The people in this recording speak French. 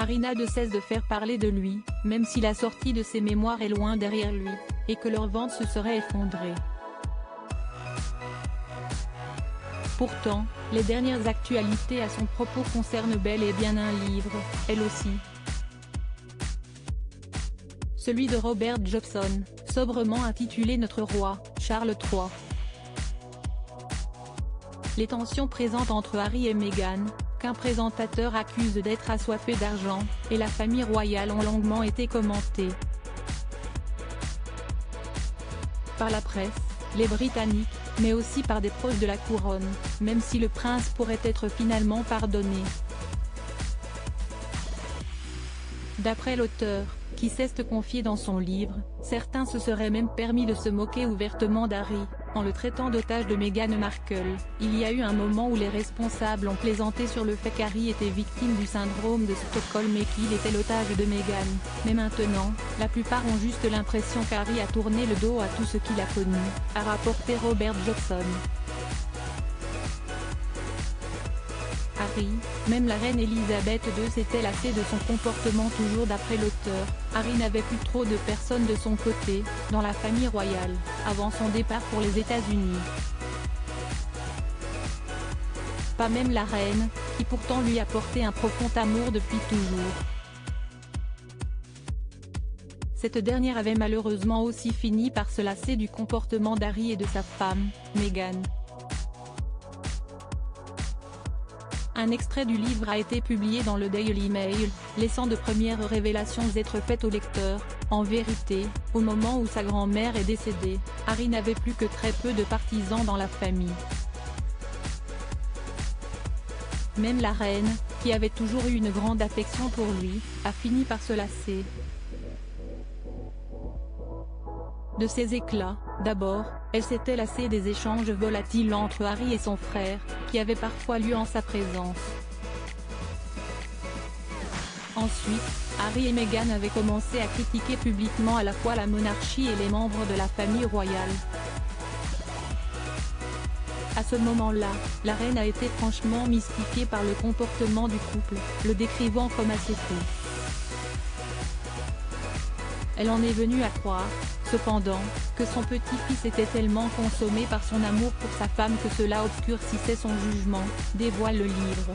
Harry n'a de cesse de faire parler de lui, même si la sortie de ses mémoires est loin derrière lui, et que leur vente se serait effondrée. Pourtant, les dernières actualités à son propos concernent bel et bien un livre, elle aussi. Celui de Robert Jobson, sobrement intitulé Notre roi, Charles III. Les tensions présentes entre Harry et Meghan, qu'un présentateur accuse d'être assoiffé d'argent, et la famille royale ont longuement été commentées par la presse, les Britanniques, mais aussi par des proches de la couronne, même si le prince pourrait être finalement pardonné. D'après l'auteur, qui cesse de confier dans son livre, certains se seraient même permis de se moquer ouvertement d'Harry, en le traitant d'otage de Meghan Markle. Il y a eu un moment où les responsables ont plaisanté sur le fait qu'Harry était victime du syndrome de Stockholm et qu'il était l'otage de Meghan, mais maintenant, la plupart ont juste l'impression qu'Harry a tourné le dos à tout ce qu'il a connu, a rapporté Robert Jobson. Harry, même la reine Elisabeth II s'était lassée de son comportement. Toujours d'après l'auteur, Harry n'avait plus trop de personnes de son côté, dans la famille royale, avant son départ pour les États-Unis. Pas même la reine, qui pourtant lui apportait un profond amour depuis toujours. Cette dernière avait malheureusement aussi fini par se lasser du comportement d'Harry et de sa femme, Meghan. Un extrait du livre a été publié dans le Daily Mail, laissant de premières révélations être faites au lecteur. En vérité, au moment où sa grand-mère est décédée, Harry n'avait plus que très peu de partisans dans la famille. Même la reine, qui avait toujours eu une grande affection pour lui, a fini par se lasser de ses éclats. D'abord, elle s'était lassée des échanges volatiles entre Harry et son frère, qui avaient parfois lieu en sa présence. Ensuite, Harry et Meghan avaient commencé à critiquer publiquement à la fois la monarchie et les membres de la famille royale. À ce moment-là, la reine a été franchement mystifiée par le comportement du couple, le décrivant comme assez fou. Elle en est venue à croire, cependant, que son petit-fils était tellement consommé par son amour pour sa femme que cela obscurcissait son jugement, dévoile le livre.